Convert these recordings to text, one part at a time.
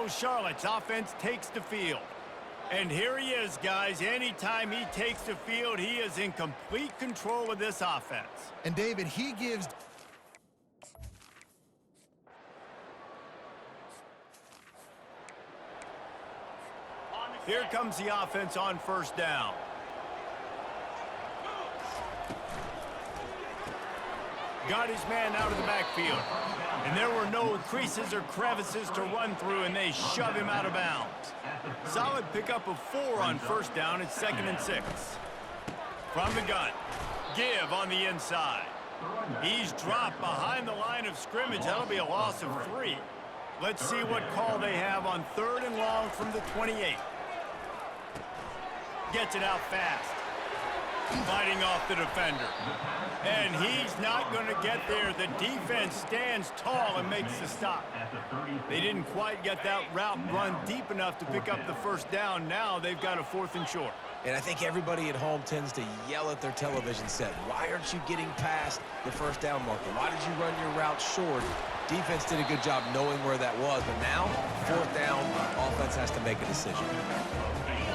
So Charlotte's offense takes the field. And here he is, guys. Anytime he takes the field, he is in complete control of this offense. And David, he gives... Here comes the offense on first down. Got his man out of the backfield. And there were no creases or crevices to run through, and they shove him out of bounds. Solid pickup of 4 on first down. It's 2nd and 6. From the gun, give on the inside. He's dropped behind the line of scrimmage. That'll be a loss of 3. Let's see what call they have on 3rd and long from the 28. Gets it out fast. Fighting off the defender. And he's not going to get there. The defense stands tall and makes the stop. They didn't quite get that route run deep enough to pick up the first down. Now they've got a 4th and short. And I think everybody at home tends to yell at their television set. Why aren't you getting past the first down marker? Why did you run your route short? Defense did a good job knowing where that was. But now, 4th down, offense has to make a decision.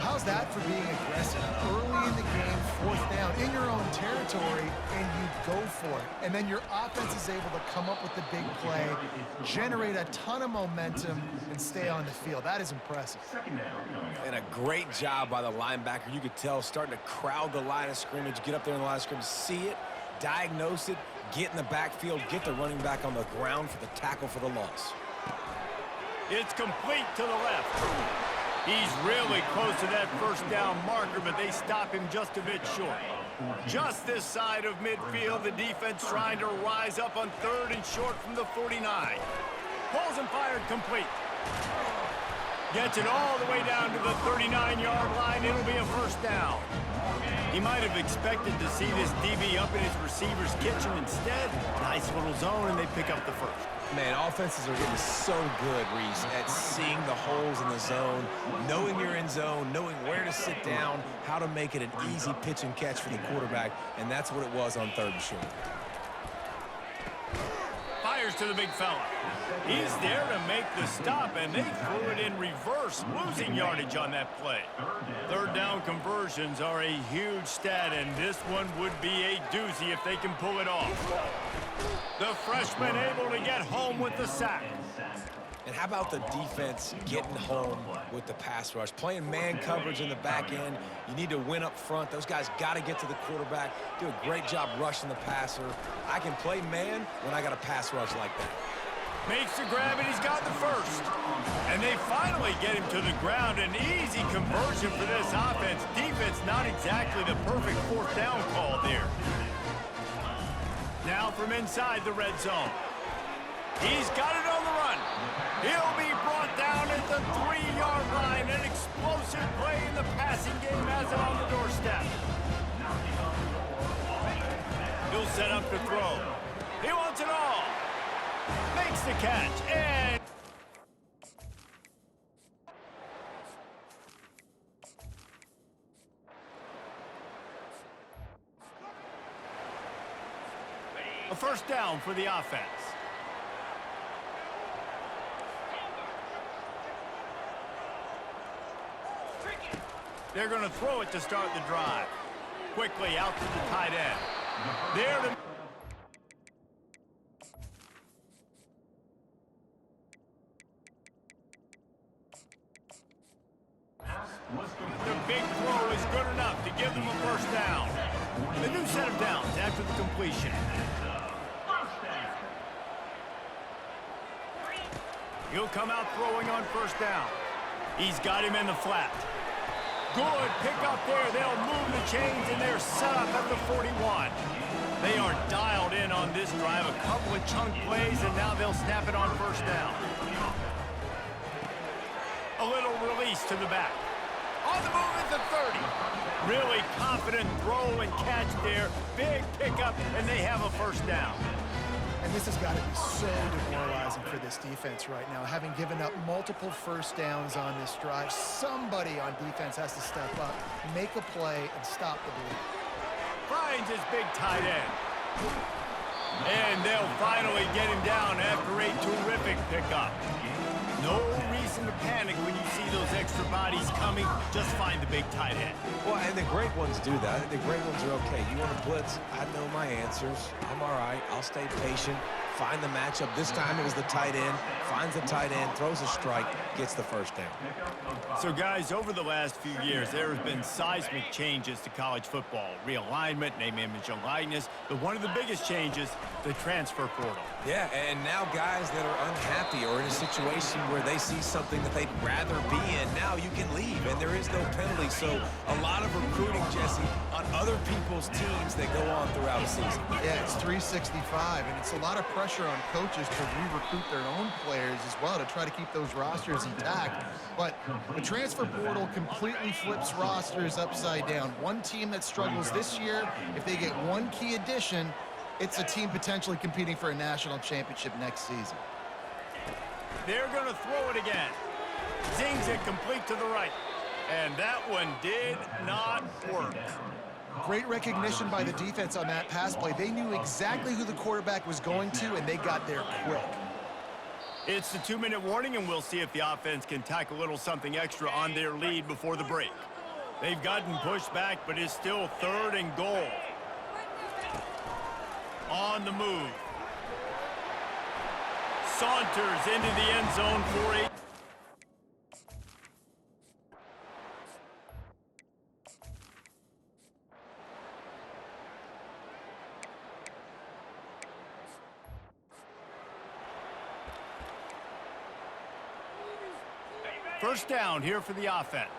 How's that for being aggressive? Early in the game, 4th down, in your own territory, and you go for it. And then your offense is able to come up with the big play, generate a ton of momentum, and stay on the field. That is impressive. And a great job by the linebacker. You could tell starting to crowd the line of scrimmage, get up there in the line of scrimmage, see it, diagnose it, get in the backfield, get the running back on the ground for the tackle for the loss. It's complete to the left. He's really close to that first down marker, but they stop him just a bit short. Just this side of midfield, the defense trying to rise up on 3rd and short from the 49. Pulls and fired complete. Gets it all the way down to the 39-yard line. It'll be a first down. He might have expected to see this DB up in his receiver's kitchen. Instead, nice little zone, and they pick up the first. Man, offenses are getting so good, Reese, at seeing the holes in the zone, knowing you're in zone, knowing where to sit down, how to make it an easy pitch and catch for the quarterback, and that's what it was on 3rd and short. Fires to the big fella. He's there to make the stop, and they threw it in reverse, losing yardage on that play. 3rd down conversions are a huge stat, and this one would be a doozy if they can pull it off. The freshman able to get home with the sack. And how about the defense getting home with the pass rush? Playing man coverage in the back end. You need to win up front. Those guys got to get to the quarterback. Do a great job rushing the passer. I can play man when I got a pass rush like that. Makes the grab, and he's got the first. And they finally get him to the ground. An easy conversion for this offense. Defense not exactly the perfect 4th down call there. Now from inside the red zone. He's got it on the run. He'll be brought down at the 3-yard line. An explosive play in the passing game has it on the doorstep. He'll set up to throw. He wants it all. Makes the catch, and a first down for the offense. They're going to throw it to start the drive. Quickly out to the tight end. There to... The big throw is good enough to give them a first down. The new set of downs after the completion. He'll come out throwing on first down. He's got him in the flat. Good pickup there. They'll move the chains, and they're set up at the 41. They are dialed in on this drive. A couple of chunk plays, and now they'll snap it on first down. A little release to the back. On the move at the 30. Really confident throw and catch there. Big pickup, and they have a first down. And this has got to be so demoralizing for this defense right now. Having given up multiple first downs on this drive, somebody on defense has to step up, make a play, and stop the bleed. Finds his big tight end. And they'll finally get him down after a terrific pickup. No reason to everybody's coming, just find the big tight end. Well, and the great ones do that. The great ones are okay. You want to blitz? I know my answers. I'm all right. I'll stay patient. Find the matchup. This time it was the tight end. Finds the tight end, throws a strike, gets the first down. So, guys, over the last few years, there have been seismic changes to college football. Realignment, name, image, and likeness. But one of the biggest changes, the transfer portal. Yeah, and now guys that are unhappy or in a situation where they see something that they'd rather be in, now you can leave, and there is no penalty. So a lot of recruiting, Jesse, on other people's teams that go on throughout the season. Yeah, it's 365, and it's a lot of pressure on coaches to re-recruit their own players as well to try to keep those rosters intact. But the transfer portal completely flips rosters upside down. One team that struggles this year, if they get one key addition, it's a team potentially competing for a national championship next season. They're going to throw it again. Zings it complete to the right. And that one did not work. Great recognition by the defense on that pass play. They knew exactly who the quarterback was going to, and they got there quick. It's the 2-minute warning, and we'll see if the offense can tack a little something extra on their lead before the break. They've gotten pushed back, but it's still 3rd and goal. On the move. Saunters into the end zone for a... First down here for the offense.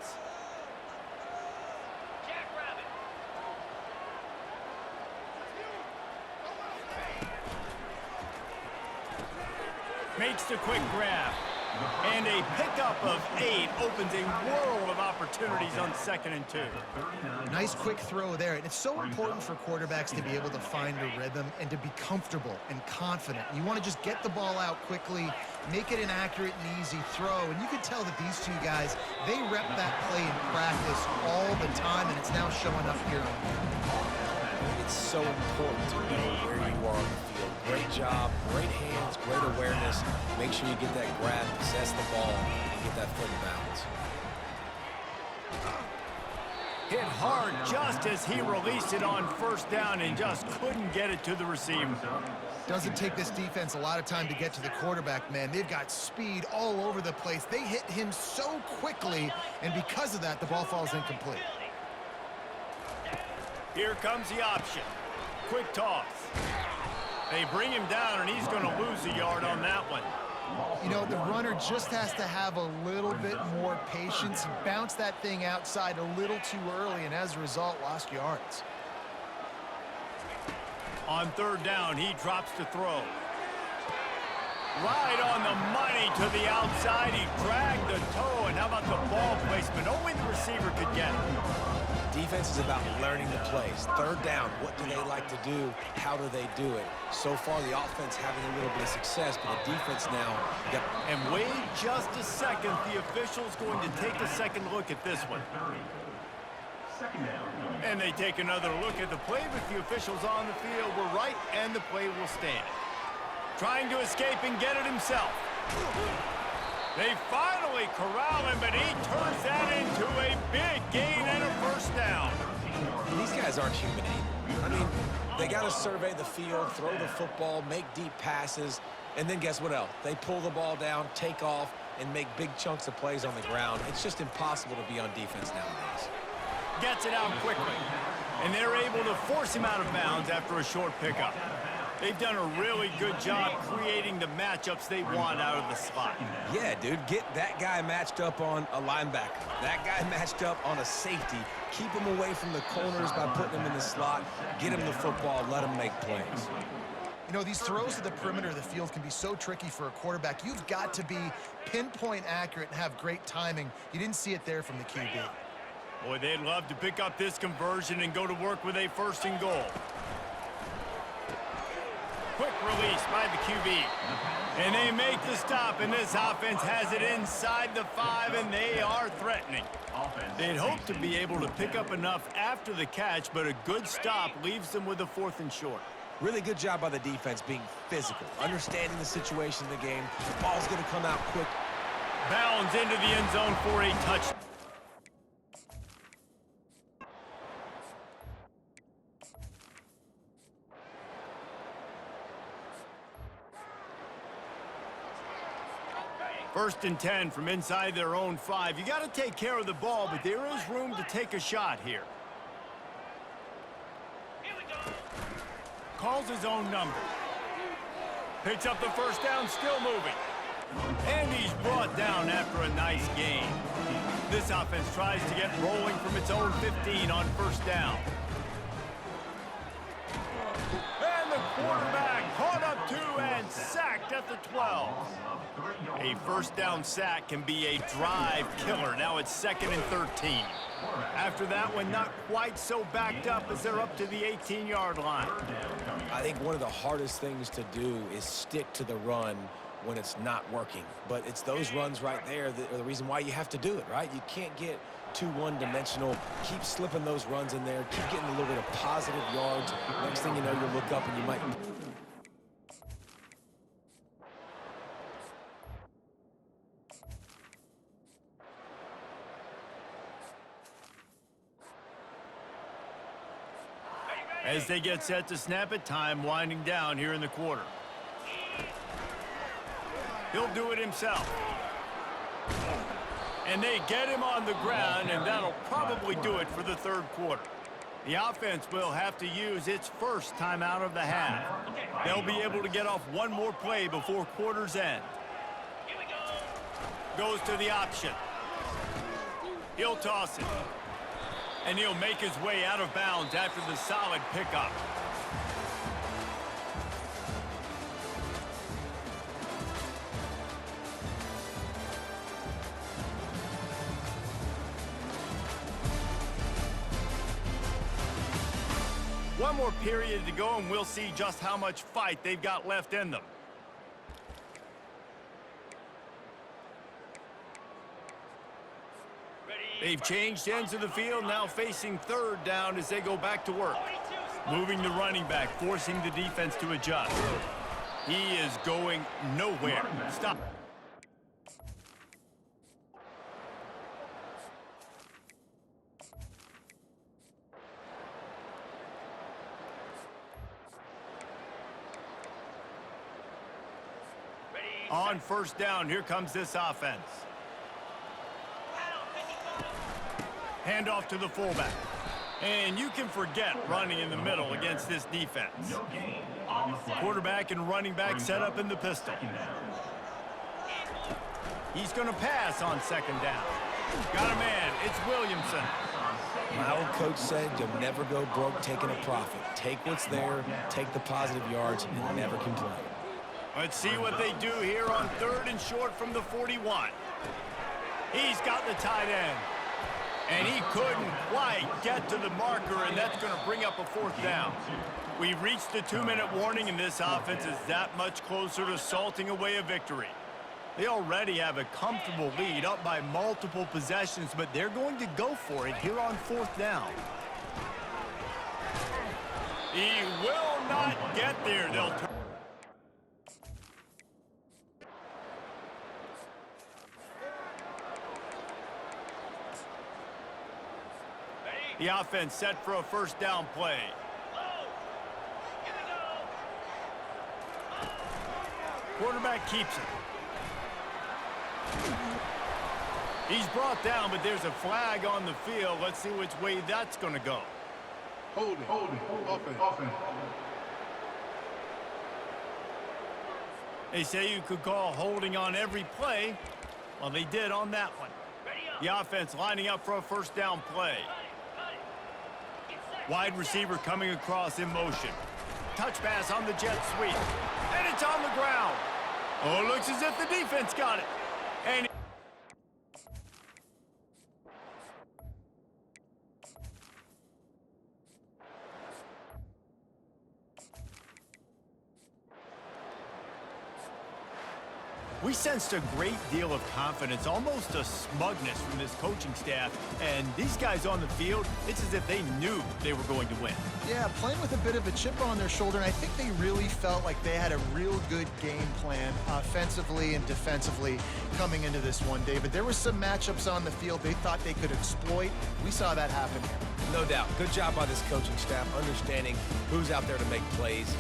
Makes the quick grab. And a pickup of 8 opens a world of opportunities on 2nd and 2. Nice quick throw there. And it's so important for quarterbacks to be able to find a rhythm and to be comfortable and confident. You want to just get the ball out quickly, make it an accurate and easy throw. And you can tell that these two guys, they rep that play in practice all the time, and it's now showing up here on film. It's so important to know where you are on the field. Great job, great hands, great awareness. Make sure you get that grab, possess the ball, and get that foot in bounds. Hit hard just as he released it on 1st down and just couldn't get it to the receiver. Doesn't take this defense a lot of time to get to the quarterback, man. They've got speed all over the place. They hit him so quickly, and because of that, the ball falls incomplete. Here comes the option. Quick toss. They bring him down, and he's going to lose a yard on that one. You know, the runner just has to have a little bit more patience. He bounced that thing outside a little too early, and as a result, lost yards. On 3rd down, he drops to throw. Right on the money to the outside. He dragged the toe, and how about the ball placement? Only the receiver could get it. Defense is about learning the plays. 3rd down, what do they like to do? How do they do it? So far, the offense having a little bit of success, but the defense now... And wait just a second. The official's going to take a second look at this one. And they take another look at the play, but the officials on the field were right, and the play will stand. Trying to escape and get it himself. They finally corral him, but he turns that into a big gain and a 1st down. These guys aren't human anymore. I mean, they got to survey the field, throw the football, make deep passes, and then guess what else? They pull the ball down, take off, and make big chunks of plays on the ground. It's just impossible to be on defense nowadays. Gets it out quickly, and they're able to force him out of bounds after a short pickup. They've done a really good job creating the matchups they want out of the slot. Yeah, dude, get that guy matched up on a linebacker. That guy matched up on a safety. Keep him away from the corners by putting him in the slot. Get him the football, let him make plays. You know, these throws to the perimeter of the field can be so tricky for a quarterback. You've got to be pinpoint accurate and have great timing. You didn't see it there from the QB. Boy, they'd love to pick up this conversion and go to work with a 1st and goal. Quick release by the QB. And they make the stop, and this offense has it inside the 5, and they are threatening. They'd hope to be able to pick up enough after the catch, but a good stop leaves them with a 4th and short. Really good job by the defense being physical, understanding the situation of the game. The ball's going to come out quick. Bounds into the end zone for a touchdown. First and 10 from inside their own 5. You got to take care of the ball, but there is room to take a shot here. Calls his own number. Picks up the first down, still moving. And he's brought down after a nice gain. This offense tries to get rolling from its own 15 on first down. And the quarterback caught up to and sacked at the 12. A first down sack can be a drive killer. Now it's 2nd and 13. After that one, not quite so backed up as they're up to the 18-yard line. I think one of the hardest things to do is stick to the run when it's not working. But it's those runs right there that are the reason why you have to do it, right? You can't get too one-dimensional. Keep slipping those runs in there. Keep getting a little bit of positive yards. Next thing you know, you'll look up and you might... As they get set to snap it, time winding down here in the quarter. He'll do it himself. And they get him on the ground, and that'll probably do it for the third quarter. The offense will have to use its first timeout of the half. They'll be able to get off one more play before quarter's end. Goes to the option. He'll toss it. And he'll make his way out of bounds after the solid pickup. One more period to go, and we'll see just how much fight they've got left in them. They've changed ends of the field, now facing third down as they go back to work. Moving the running back, forcing the defense to adjust. He is going nowhere. Stop. On first down, here comes this offense. Handoff to the fullback. And you can forget running in the middle against this defense. Quarterback and running back set up in the pistol. He's going to pass on second down. Got a man. It's Williamson. My old coach said you'll never go broke taking a profit. Take what's there, take the positive yards, and never complain. Let's see what they do here on third and short from the 41. He's got the tight end. And he couldn't quite get to the marker, and that's going to bring up a fourth down. We've reached the 2-minute warning, and this offense is that much closer to salting away a victory. They already have a comfortable lead up by multiple possessions, but they're going to go for it here on fourth down. He will not get there. They'll turn. The offense set for a first down play. Quarterback keeps it. He's brought down, but there's a flag on the field. Let's see which way that's going to go. Hold it. Offense. They say you could call holding on every play. Well, they did on that one. The offense lining up for a first down play. Wide receiver coming across in motion. Touch pass on the jet sweep. And it's on the ground. Oh, looks as if the defense got it. And We sensed a great deal of confidence, almost a smugness from this coaching staff. And these guys on the field, it's as if they knew they were going to win. Yeah, playing with a bit of a chip on their shoulder, and I think they really felt like they had a real good game plan offensively and defensively coming into this one, David. There were some matchups on the field they thought they could exploit. We saw that happen here. No doubt. Good job by this coaching staff understanding who's out there to make plays.